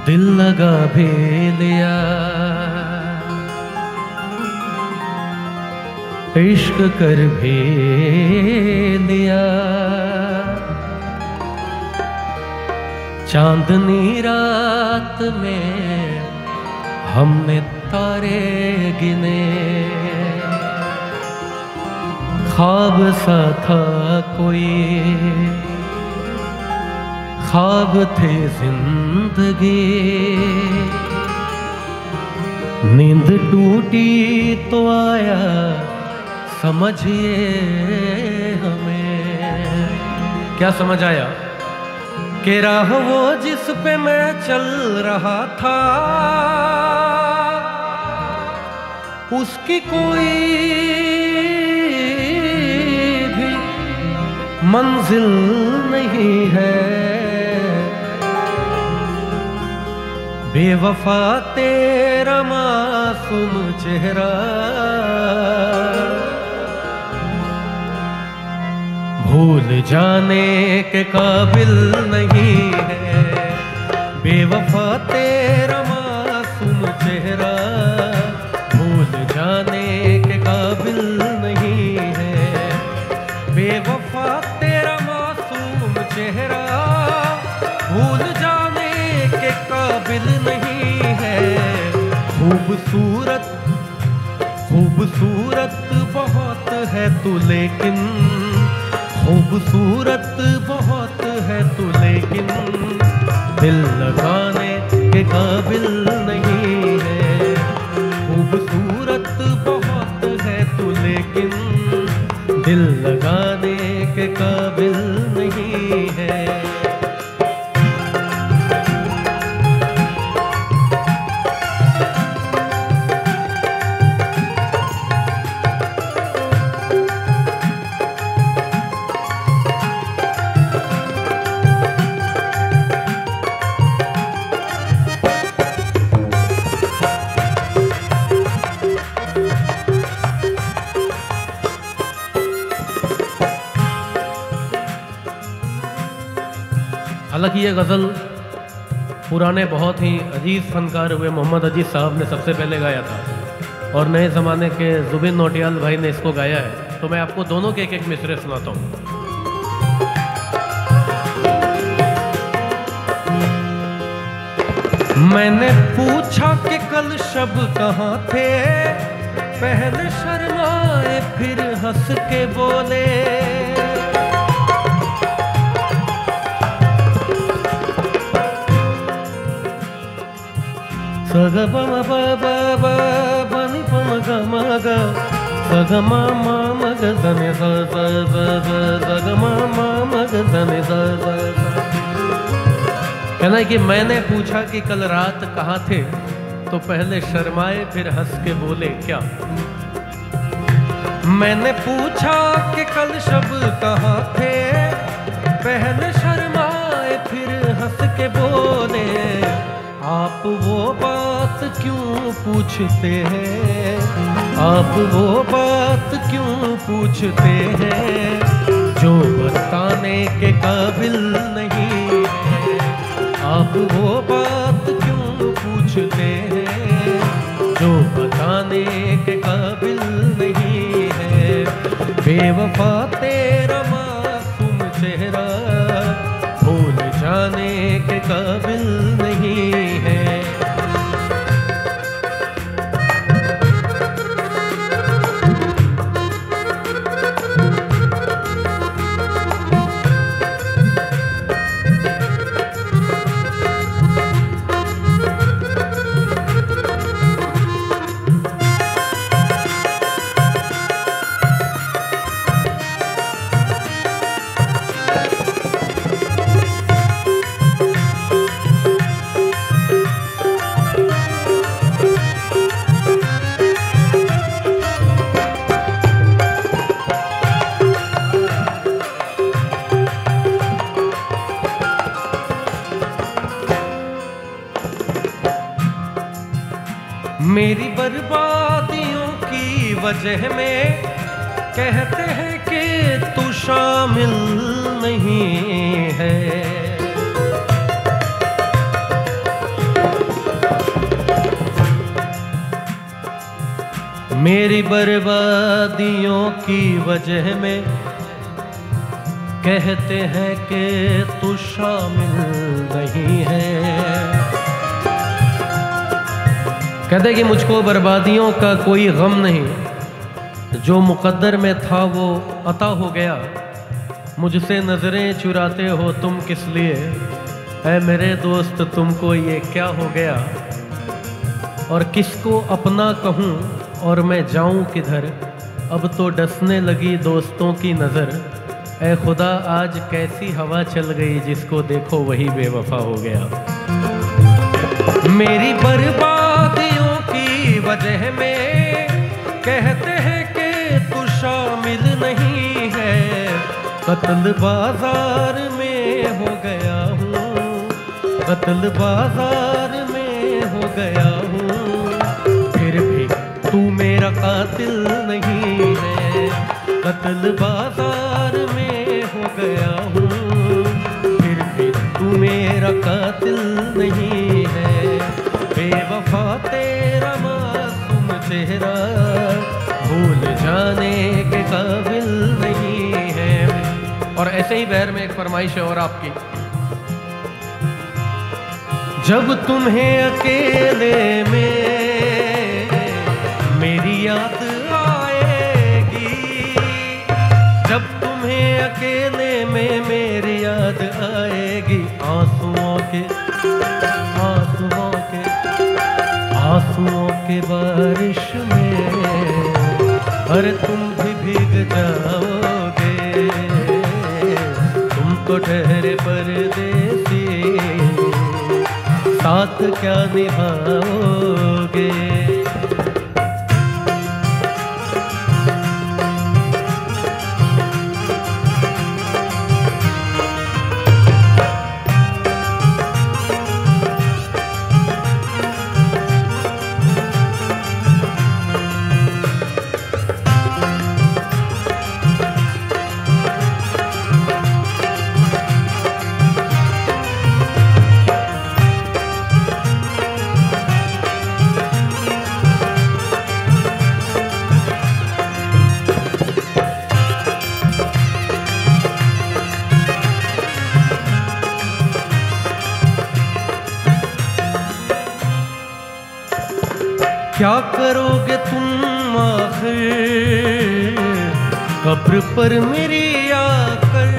दिल लगा भी लिया, इश्क कर भी लिया, चांदनी रात में हमने तारे गिने, ख्वाब सा था कोई, ख्वाब थे जिंदगी, नींद टूटी तो आया समझिए हमें। क्या समझ आया? कि राह वो जिस पे मैं चल रहा था उसकी कोई भी मंजिल नहीं है, बेवफा तेरा मासूम चेहरा भूल जाने के काबिल नहीं है, बेवफा तेरा मासूम चेहरा भूल जाने के काबिल नहीं है, बेवफा तेरा मासूम चेहरा भूल जाने के काबिल नहीं है। खूबसूरत खूबसूरत बहुत है तू लेकिन, खूबसूरत बहुत है तू लेकिन दिल लगाने के काबिल नहीं है, खूबसूरत बहुत है तू लेकिन दिल लगाने के काबिल नहीं है। हालांकि ये गज़ल पुराने बहुत ही अजीज़ फनकार हुए मोहम्मद अजीज़ साहब ने सबसे पहले गाया था और नए ज़माने के जुबिन नौटियाल भाई ने इसको गाया है, तो मैं आपको दोनों के एक एक मिसरे सुनाता हूँ। मैंने पूछा कि कल शब कहाँ थे, पहले शर्माए फिर हंस के बोले, सग बम ब ब ब बनि पम ग म ग सग म म म ग धनि स स स स सग म म म ग धनि स स स। कहना है कि मैंने पूछा कि कल रात कहाँ थे, तो पहले शर्माए फिर हंस के बोले क्या। मैंने पूछा कि कल शब कहाँ थे, पहले शर्माए फिर हंस के बोले, आप वो बात क्यों पूछते हैं, आप वो बात क्यों पूछते हैं जो बताने के काबिल नहीं है, आप वो बात क्यों पूछते हैं जो बताने के काबिल नहीं है, बेवफा तेरा मासूम चेहरा भूल जाने के काबिल नहीं है। मेरी बर्बादियों की वजह में कहते हैं कि तू शामिल नहीं है, मेरी बर्बादियों की वजह में कहते हैं कि तू शामिल नहीं है। कहते कि मुझको बर्बादियों का कोई गम नहीं, जो मुकद्दर में था वो अता हो गया। मुझसे नजरें चुराते हो तुम किस लिए, ऐ मेरे दोस्त तुमको ये क्या हो गया। और किसको अपना कहूँ और मैं जाऊँ किधर, अब तो डसने लगी दोस्तों की नज़र। ऐ खुदा आज कैसी हवा चल गई, जिसको देखो वही बेवफा हो गया। मेरी बर्बादियों की वजह में कहते हैं कि तू शामिल नहीं है। कत्ल बाजार में हो गया हूँ, कत्ल बाजार में हो गया हूँ, फिर भी तू मेरा कातिल नहीं है। कत्ल बाजार में हो गया हूँ, फिर भी तू मेरा कातिल नहीं है। बेवफा तेरा मासूम चेहरा भूल जाने के काबिल नहीं है। और ऐसे ही बहर में एक फरमाइश है और आपकी। जब तुम्हें अकेले में मेरी याद आएगी, जब तुम्हें अकेले में मेरी याद आएगी, आंसुओं के बारिश में अरे तुम भी भीग जाओगे। तुम तो ठहरे परदेसी, साथ क्या निभाओगे। क्या करोगे तुम आखिर कब्र पर मेरी आकर,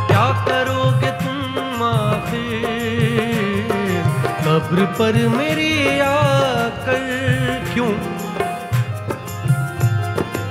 क्या करोगे तुम आखिर कब्र पर मेरी आकर। क्यों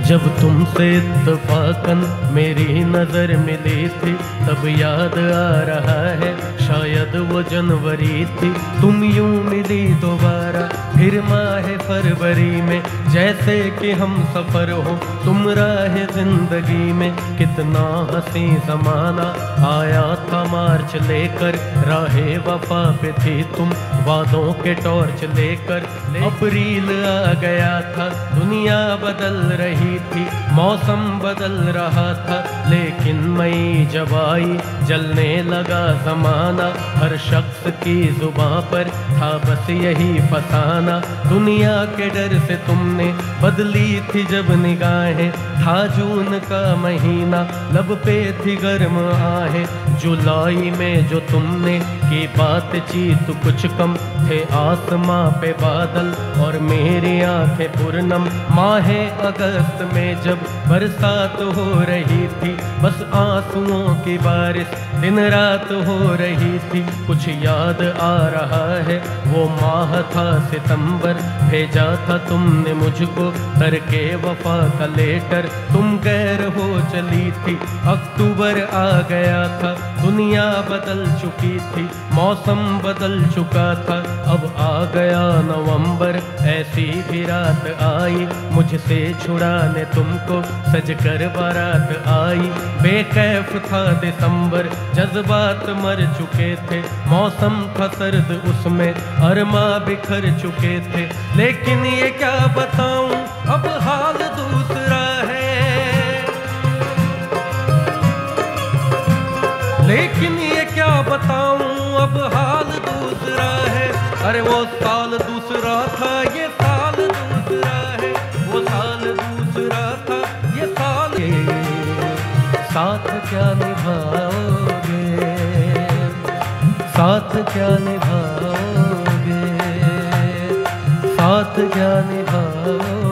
जब तुमसे इत्तफाकन मेरी नजर मिली थी, तब याद आ रहा है शायद वो जनवरी थी। तुम यूं मिली दोबारा फिर माह फरवरी में, जैसे कि हम सफर हो तुम राह जिंदगी में। कितना हंसी जमाना आया था मार्च लेकर, राहे वफा पे थी तुम वादों के टॉर्च लेकर। अप्रैल आ गया था, दुनिया बदल रही थी, मौसम बदल रहा था, लेकिन मई जब आई जलने लगा जमाना। हर शख्स की जुबां पर था बस यही फसाना। दुनिया के डर से तुमने बदली थी जब निगाहें, था जून का महीना लब पे थी गर्म आहें। जुलाई में जो तुमने की बातचीत कुछ कम थे आसमां पे बादल और मेरी आंखें पूर्णम। माहे अगस्त में जब बरसात हो रही थी, बस आंसुओं की बारिश दिन रात हो रही थी। कुछ याद आ रहा है वो माह था सितंबर, भेजा था तुमने मुझको करके वफा का लेटर। तुम गैर हो चली थी, अक्टूबर आ गया था, दुनिया बदल चुकी थी, मौसम बदल चुका था। अब आ गया नवंबर, ऐसी भी रात आई मुझसे छुड़ाने तुमको सज कर बारात आई। बेकैफ था दिसंबर, जज्बात मर चुके थे, मौसम था सर्द उसमें अरमा बिखर चुके थे। लेकिन ये क्या बताऊं अब हाल दूसरा है, लेकिन ये क्या बताऊं अब हाल दूसरा है। अरे वो साल दूसरा था, ये साल दूसरा है। साथ क्या निभाओगे, साथ क्या निभाओगे, साथ क्या निभाओगे।